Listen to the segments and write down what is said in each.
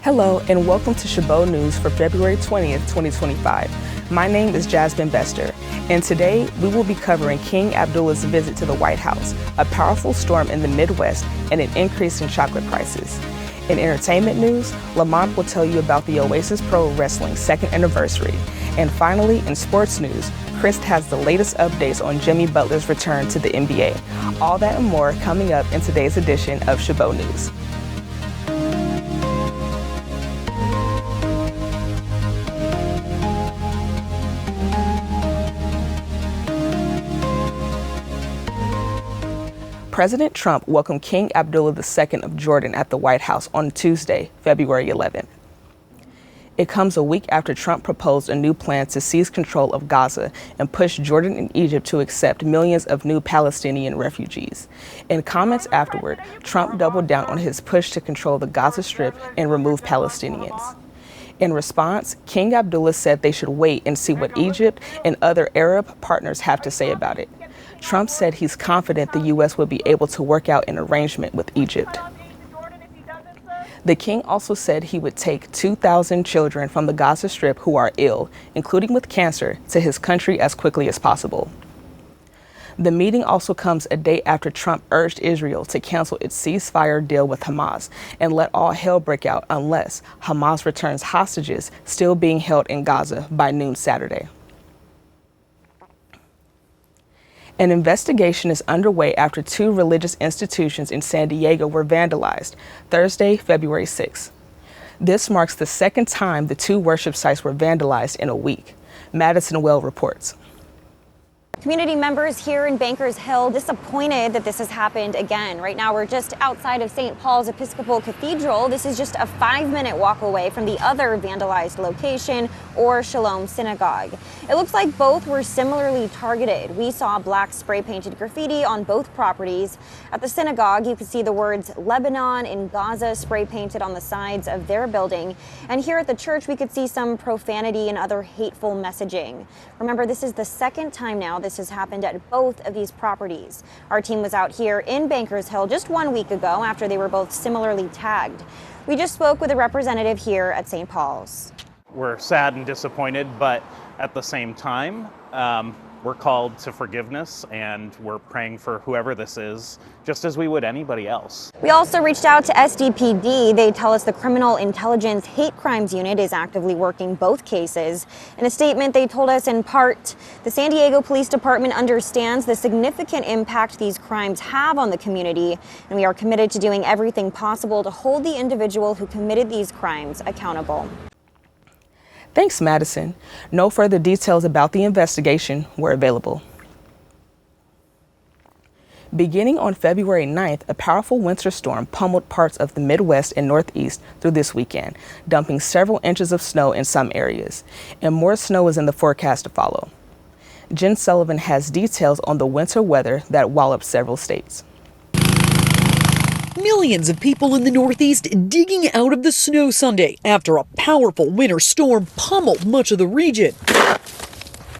Hello and welcome to Chabot News for February 20th, 2025. My name is Jasmine Bester, and today we will be covering King Abdullah's visit to the White House, a powerful storm in the Midwest, and an increase in chocolate prices. In entertainment news, Lamont will tell you about the Oasis Pro Wrestling second anniversary. And finally, in sports news, Chris has the latest updates on Jimmy Butler's return to the NBA. All that and more coming up in today's edition of Chabot News. President Trump welcomed King Abdullah II of Jordan at the White House on Tuesday, February 11th. It comes a week after Trump proposed a new plan to seize control of Gaza and push Jordan and Egypt to accept millions of new Palestinian refugees. In comments afterward, Trump doubled down on his push to control the Gaza Strip and remove Palestinians. In response, King Abdullah said they should wait and see what Egypt and other Arab partners have to say about it. Trump said he's confident the U.S. will be able to work out an arrangement with Egypt. The king also said he would take 2,000 children from the Gaza Strip who are ill, including with cancer, to his country as quickly as possible. The meeting also comes a day after Trump urged Israel to cancel its ceasefire deal with Hamas and let all hell break out unless Hamas returns hostages still being held in Gaza by noon Saturday. An investigation is underway after two religious institutions in San Diego were vandalized Thursday, February 6th. This marks the second time the two worship sites were vandalized in a week. Madison Well reports. Community members here in Bankers Hill disappointed that this has happened again. Right now, we're just outside of St. Paul's Episcopal Cathedral. This is just a 5-minute walk away from the other vandalized location, or Shalom Synagogue. It looks like both were similarly targeted. We saw black spray-painted graffiti on both properties. At the synagogue, you could see the words Lebanon and Gaza spray-painted on the sides of their building. And here at the church, we could see some profanity and other hateful messaging. Remember, this is the second time now this has happened at both of these properties. Our team was out here in Bankers Hill just 1 week ago after they were both similarly tagged. We just spoke with a representative here at St. Paul's. We're sad and disappointed, but at the same time, we're called to forgiveness, and we're praying for whoever this is, just as we would anybody else. We also reached out to SDPD. They tell us the Criminal Intelligence Hate Crimes Unit is actively working both cases. In a statement, they told us in part, the San Diego Police Department understands the significant impact these crimes have on the community, and we are committed to doing everything possible to hold the individual who committed these crimes accountable. Thanks, Madison. No further details about the investigation were available. Beginning on February 9th, a powerful winter storm pummeled parts of the Midwest and Northeast through this weekend, dumping several inches of snow in some areas, and more snow is in the forecast to follow. Jen Sullivan has details on the winter weather that walloped several states. Millions of people in the Northeast digging out of the snow Sunday after a powerful winter storm pummeled much of the region.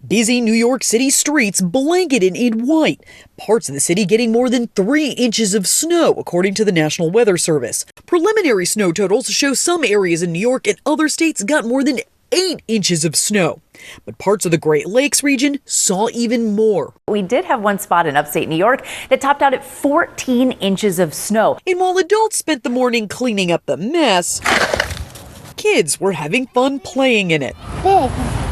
Busy New York City streets blanketed in white, parts of the city getting more than 3 inches of snow, according to the National Weather Service. Preliminary snow totals show some areas in New York and other states got more than 8 inches of snow. But parts of the Great Lakes region saw even more. We did have one spot in upstate New York that topped out at 14 inches of snow. And while adults spent the morning cleaning up the mess, kids were having fun playing in it.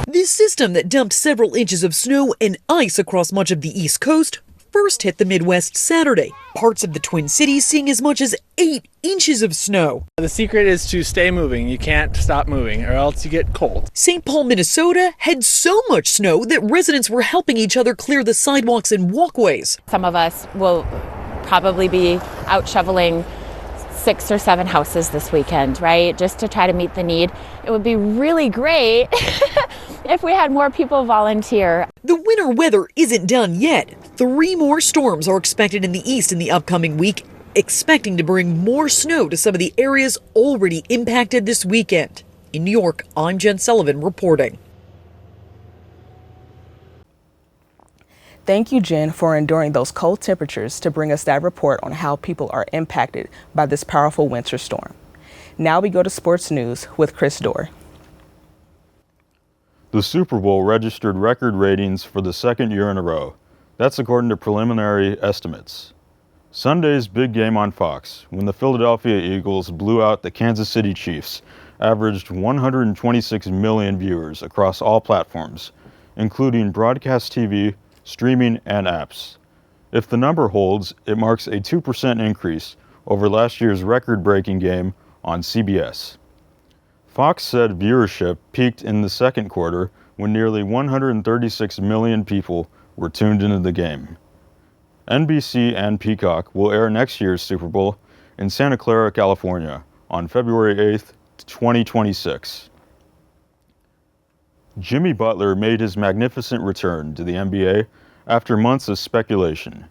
This system that dumped several inches of snow and ice across much of the East Coast first hit the Midwest Saturday. Parts of the Twin Cities seeing as much as 8 inches of snow. The secret is to stay moving. You can't stop moving or else you get cold. St. Paul, Minnesota had so much snow that residents were helping each other clear the sidewalks and walkways. Some of us will probably be out shoveling 6 or 7 houses this weekend, right? Just to try to meet the need. It would be really great if we had more people volunteer. The winter weather isn't done yet. 3 more storms are expected in the east in the upcoming week, expecting to bring more snow to some of the areas already impacted this weekend. In New York, I'm Jen Sullivan reporting. Thank you, Jen, for enduring those cold temperatures to bring us that report on how people are impacted by this powerful winter storm. Now we go to sports news with Chris Dorr. The Super Bowl registered record ratings for the second year in a row. That's according to preliminary estimates. Sunday's big game on Fox, when the Philadelphia Eagles blew out the Kansas City Chiefs, averaged 126 million viewers across all platforms, including broadcast TV, streaming, and apps. If the number holds, it marks a 2% increase over last year's record-breaking game on CBS. Fox said viewership peaked in the second quarter when nearly 136 million people were tuned into the game. NBC and Peacock will air next year's Super Bowl in Santa Clara, California on February 8th, 2026. Jimmy Butler made his magnificent return to the NBA after months of speculation,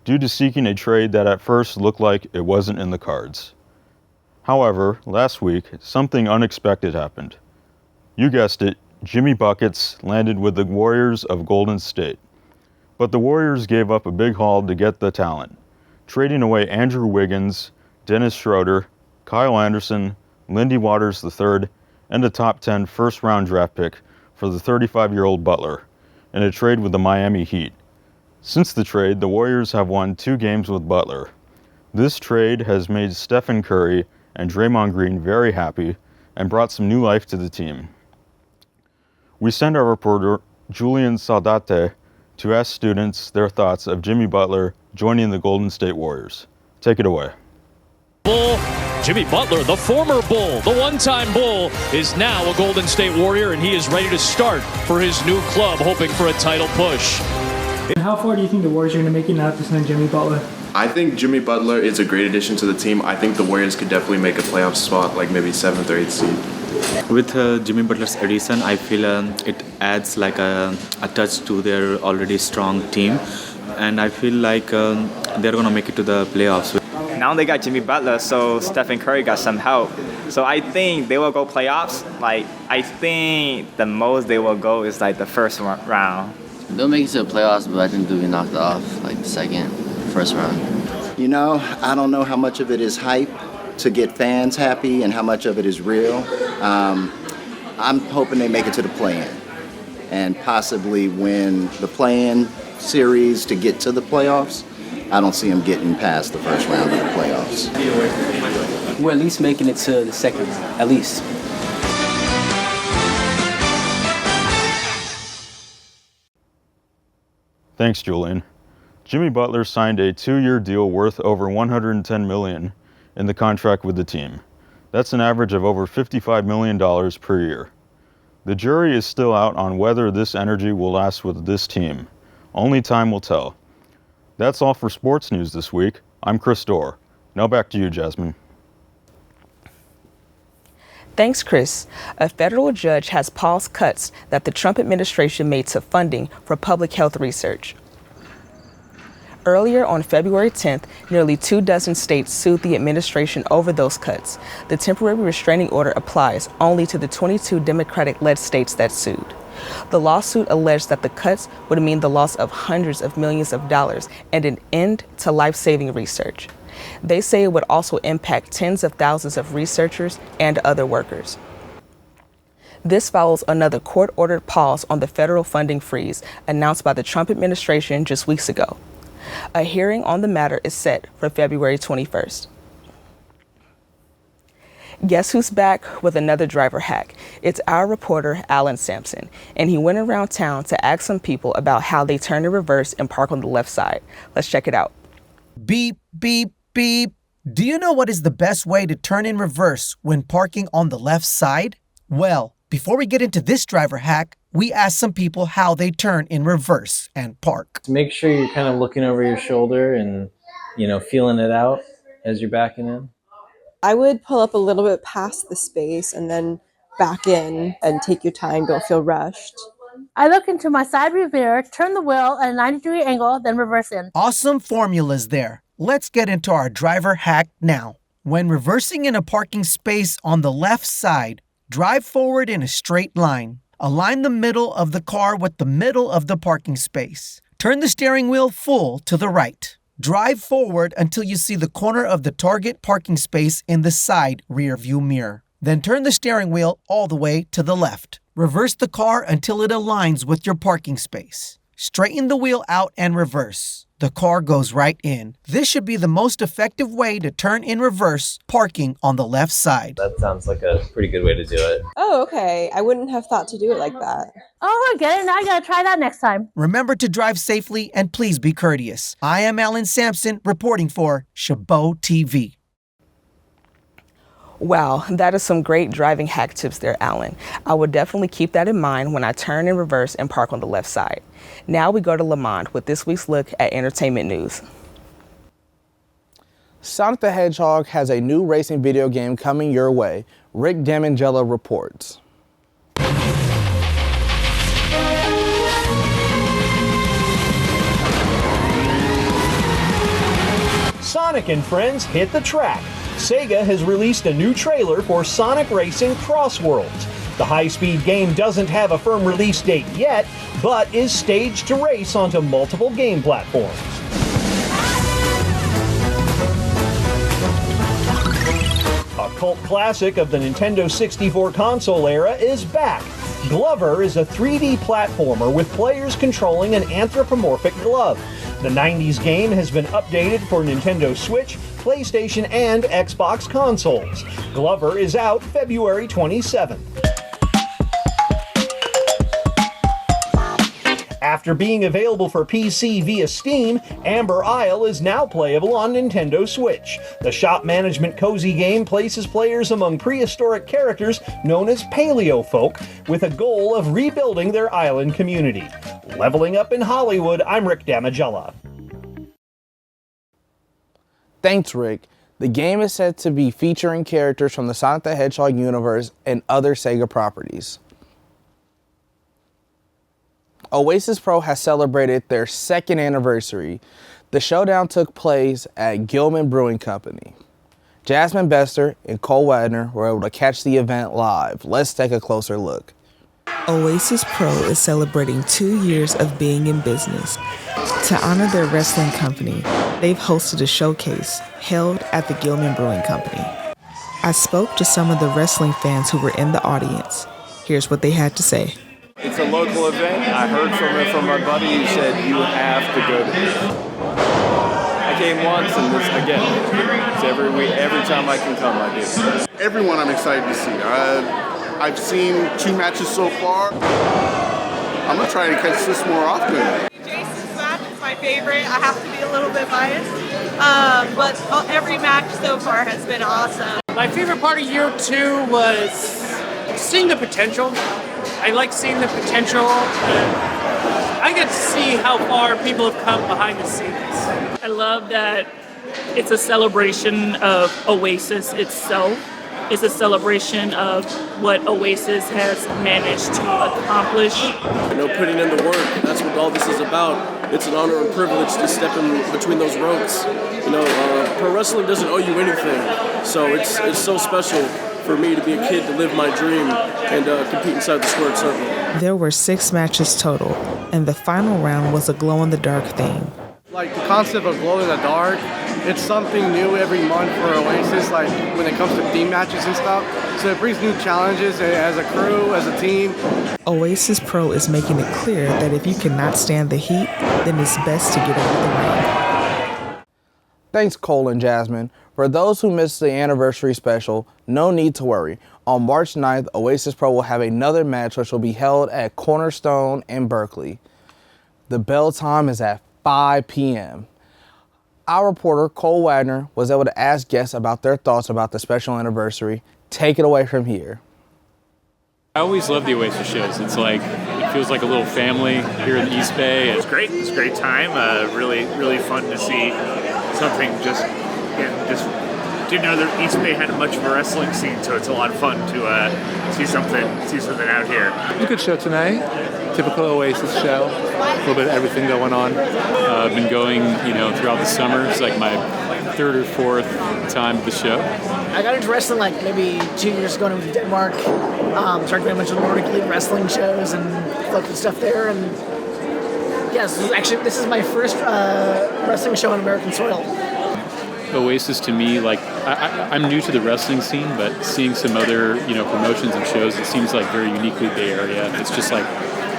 due to seeking a trade that at first looked like it wasn't in the cards. However, last week, something unexpected happened. You guessed it, Jimmy Buckets landed with the Warriors of Golden State. But the Warriors gave up a big haul to get the talent, trading away Andrew Wiggins, Dennis Schroeder, Kyle Anderson, Lindy Waters III, and a top 10 first-round draft pick for the 35-year-old Butler, in a trade with the Miami Heat. Since the trade, the Warriors have won 2 games with Butler. This trade has made Stephen Curry and Draymond Green very happy and brought some new life to the team. We send our reporter, Julian Saldate, to ask students their thoughts of Jimmy Butler joining the Golden State Warriors. Take it away. Bull, Jimmy Butler, the former Bull, the one-time Bull, is now a Golden State Warrior, and he is ready to start for his new club, hoping for a title push. How far do you think the Warriors are going to make it now to sign Jimmy Butler? I think Jimmy Butler is a great addition to the team. I think the Warriors could definitely make a playoff spot, like maybe 7th or 8th seed. With Jimmy Butler's addition, I feel it adds like a touch to their already strong team, and I feel like they're going to make it to the playoffs. Now they got Jimmy Butler, so Stephen Curry got some help. So I think they will go playoffs. I think the most they will go is like the first round. They'll make it to the playoffs, but I think they'll be knocked off like the first round. You know, I don't know how much of it is hype to get fans happy and how much of it is real. I'm hoping they make it to the play-in and possibly win the play-in series to get to the playoffs. I don't see them getting past the first round of the playoffs. We're at least making it to the second round, at least. Thanks, Julian. Jimmy Butler signed a 2-year deal worth over $110 million in the contract with the team. That's an average of over $55 million per year. The jury is still out on whether this energy will last with this team. Only time will tell. That's all for sports news this week. I'm Chris Dorr. Now back to you, Jasmine. Thanks, Chris. A federal judge has paused cuts that the Trump administration made to funding for public health research. Earlier on February 10th, nearly 24 states sued the administration over those cuts. The temporary restraining order applies only to the 22 Democratic-led states that sued. The lawsuit alleged that the cuts would mean the loss of hundreds of millions of dollars and an end to life-saving research. They say it would also impact tens of thousands of researchers and other workers. This follows another court-ordered pause on the federal funding freeze announced by the Trump administration just weeks ago. A hearing on the matter is set for February 21st. Guess who's back with another driver hack? It's our reporter, Alan Sampson, and he went around town to ask some people about how they turn in reverse and park on the left side. Let's check it out. Beep, beep, beep. Do you know what is the best way to turn in reverse when parking on the left side? Well, before we get into this driver hack, we asked some people how they turn in reverse and park. Make sure you're kind of looking over your shoulder and, feeling it out as you're backing in. I would pull up a little bit past the space and then back in and take your time. Don't feel rushed. I look into my side view mirror, turn the wheel at a 90-degree angle, then reverse in. Awesome formulas there. Let's get into our driver hack now. When reversing in a parking space on the left side, drive forward in a straight line. Align the middle of the car with the middle of the parking space. Turn the steering wheel full to the right. Drive forward until you see the corner of the target parking space in the side rear view mirror. Then turn the steering wheel all the way to the left. Reverse the car until it aligns with your parking space. Straighten the wheel out and reverse. The car goes right in. This should be the most effective way to turn in reverse, parking on the left side. That sounds like a pretty good way to do it. Oh, okay. I wouldn't have thought to do it like that. Oh, I get it. Now I gotta try that next time. Remember to drive safely and please be courteous. I am Alan Sampson reporting for Chabot TV. Wow, that is some great driving hack tips there, Alan. I will definitely keep that in mind when I turn in reverse and park on the left side. Now we go to Lamont with this week's look at entertainment news. Sonic the Hedgehog has a new racing video game coming your way. Rick Damangella reports. Sonic and friends hit the track. Sega has released a new trailer for Sonic Racing Cross Worlds. The high-speed game doesn't have a firm release date yet, but is staged to race onto multiple game platforms. A cult classic of the Nintendo 64 console era is back. Glover is a 3D platformer with players controlling an anthropomorphic glove. The 90s game has been updated for Nintendo Switch, PlayStation, and Xbox consoles. Glover is out February 27th. After being available for PC via Steam, Amber Isle is now playable on Nintendo Switch. The shop management cozy game places players among prehistoric characters known as Paleofolk, with a goal of rebuilding their island community. Leveling up in Hollywood, I'm Rick Damangella. Thanks, Rick. The game is said to be featuring characters from the Sonic the Hedgehog universe and other Sega properties. Oasis Pro has celebrated their second anniversary. The showdown took place at Gilman Brewing Company. Jasmine Bester and Cole Wagner were able to catch the event live. Let's take a closer look. Oasis Pro is celebrating 2 years of being in business. To honor their wrestling company, they've hosted a showcase held at the Gilman Brewing Company. I spoke to some of the wrestling fans who were in the audience. Here's what they had to say. It's a local event. I heard from my buddy who said you have to go to this. I came once and this again. It's every week, every time I can come, I do. Everyone I'm excited to see. I've seen 2 matches so far. I'm gonna try to catch this more often. Jason's match is my favorite. I have to be a little bit biased, but every match so far has been awesome. My favorite part of year 2 was seeing the potential. I like seeing the potential. I get to see how far people have come behind the scenes. I love that it's a celebration of Oasis itself. It's a celebration of what Oasis has managed to accomplish. Putting in the work, that's what all this is about. It's an honor and privilege to step in between those ropes. Pro wrestling doesn't owe you anything, so it's so special for me to be a kid to live my dream and compete inside the squared circle. There were 6 matches total, and the final round was a glow-in-the-dark theme. Like the concept of glow in the dark, it's something new every month for Oasis, like when it comes to theme matches and stuff. So it brings new challenges as a crew, as a team. Oasis Pro is making it clear that if you cannot stand the heat, then it's best to get out of the ring. Thanks, Cole and Jasmine. For those who missed the anniversary special, no need to worry. On March 9th, Oasis Pro will have another match which will be held at Cornerstone in Berkeley. The bell time is at 5 p.m. Our reporter, Cole Wagner, was able to ask guests about their thoughts about the special anniversary. Take it away from here. I always love the Oasis shows. It's like, it feels like a little family here in the East Bay. It's great. It's a great time. Really fun to see something just didn't know that East Bay had much of a wrestling scene, so it's a lot of fun to see something out here. It was a good show tonight. Typical Oasis show. A little bit of everything going on. I've been going, throughout the summer. It's like my 3rd or 4th time at the show. I got into wrestling like maybe 2 years ago when I was in Denmark. Started doing a bunch of Nordic League wrestling shows and local stuff there. And Yes, this is my first wrestling show on American soil. Oasis to me, like I'm new to the wrestling scene, but seeing some other promotions and shows, it seems like very uniquely Bay Area. It's just like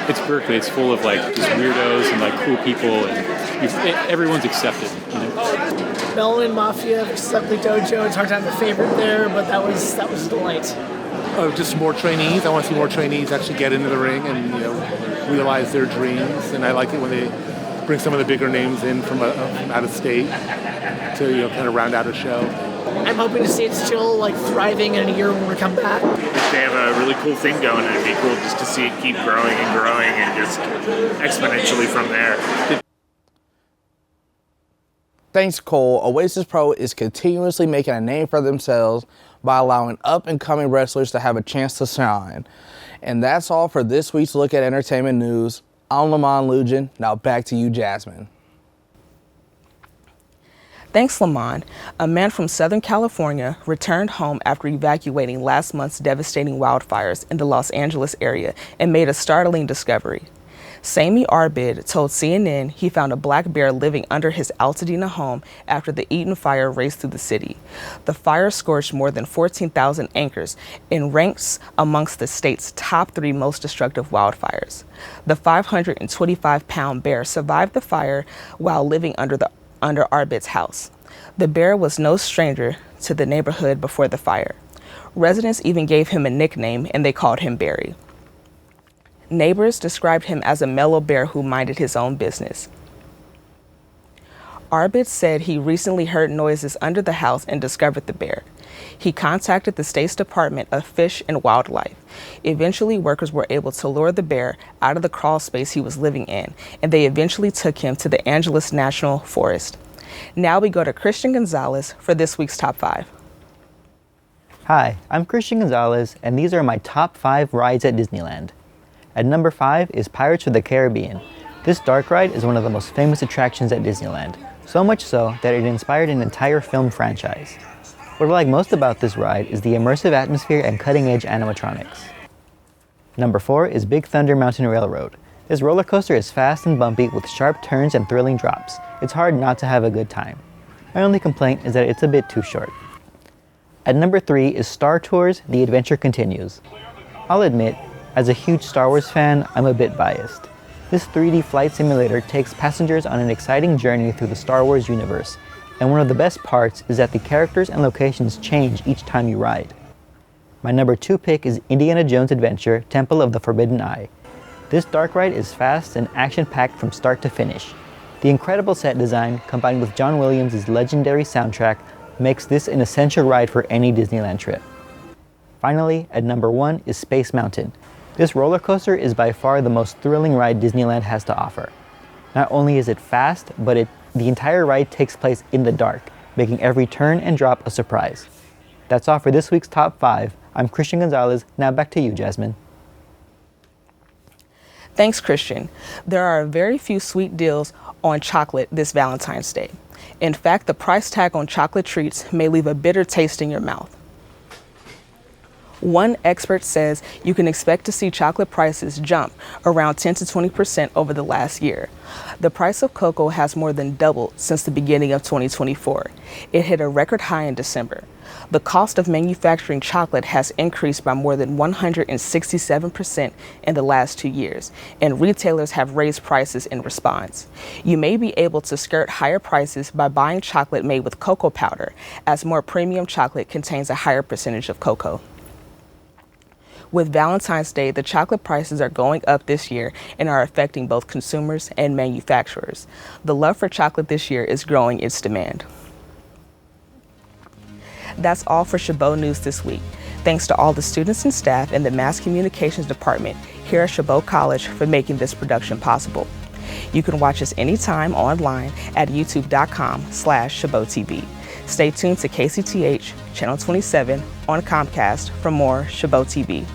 it's Berkeley. It's full of like just weirdos and like cool people, and everyone's accepted. Bellman Mafia versus Ugly Dojo. It's hard to have a favorite there, but that was a delight. Oh, just more trainees. I want to see more trainees actually get into the ring and realize their dreams. And I like it when they bring some of the bigger names in from out of state to kind of round out a show. I'm hoping to see it still like thriving in a year when we come back. If they have a really cool thing going, it'd be cool just to see it keep growing and just exponentially from there. Thanks, Cole. Oasis Pro is continuously making a name for themselves by allowing up-and-coming wrestlers to have a chance to shine. And that's all for this week's Look at Entertainment News. I'm Lamont Lugin. Now back to you, Jasmine. Thanks, Lamont. A man from Southern California returned home after evacuating last month's devastating wildfires in the Los Angeles area and made a startling discovery. Sami Arbid told CNN he found a black bear living under his Altadena home after the Eaton fire raced through the city. The fire scorched more than 14,000 acres and ranks amongst the state's top 3 most destructive wildfires. The 525-pound bear survived the fire while living under Arbid's house. The bear was no stranger to the neighborhood before the fire. Residents even gave him a nickname, and they called him Barry. Neighbors described him as a mellow bear who minded his own business. Arbid said he recently heard noises under the house and discovered the bear. He contacted the state's Department of Fish and Wildlife. Eventually, workers were able to lure the bear out of the crawl space he was living in, and they eventually took him to the Angeles National Forest. Now we go to Christian Gonzalez for this week's Top 5. Hi, I'm Christian Gonzalez, and these are my top 5 rides at Disneyland. At number 5 is Pirates of the Caribbean. This dark ride is one of the most famous attractions at Disneyland, so much so that it inspired an entire film franchise. What I like most about this ride is the immersive atmosphere and cutting-edge animatronics. Number 4 is Big Thunder Mountain Railroad. This roller coaster is fast and bumpy with sharp turns and thrilling drops. It's hard not to have a good time. My only complaint is that it's a bit too short. At number 3 is Star Tours: The Adventure Continues. I'll admit, as a huge Star Wars fan, I'm a bit biased. This 3D flight simulator takes passengers on an exciting journey through the Star Wars universe, and one of the best parts is that the characters and locations change each time you ride. My number 2 pick is Indiana Jones Adventure: Temple of the Forbidden Eye. This dark ride is fast and action-packed from start to finish. The incredible set design, combined with John Williams' legendary soundtrack, makes this an essential ride for any Disneyland trip. Finally, at number 1 is Space Mountain. This roller coaster is by far the most thrilling ride Disneyland has to offer. Not only is it fast, but the entire ride takes place in the dark, making every turn and drop a surprise. That's all for this week's Top 5. I'm Christian Gonzalez. Now back to you, Jasmine. Thanks, Christian. There are very few sweet deals on chocolate this Valentine's Day. In fact, the price tag on chocolate treats may leave a bitter taste in your mouth. One expert says you can expect to see chocolate prices jump around 10 to 20% over the last year. The price of cocoa has more than doubled since the beginning of 2024. It hit a record high in December. The cost of manufacturing chocolate has increased by more than 167% in the last 2 years, and retailers have raised prices in response. You may be able to skirt higher prices by buying chocolate made with cocoa powder, as more premium chocolate contains a higher percentage of cocoa. With Valentine's Day, the chocolate prices are going up this year and are affecting both consumers and manufacturers. The love for chocolate this year is growing its demand. That's all for Chabot News this week. Thanks to all the students and staff in the Mass Communications Department here at Chabot College for making this production possible. You can watch us anytime online at youtube.com/ChabotTV. Stay tuned to KCTH Channel 27 on Comcast for more Chabot TV.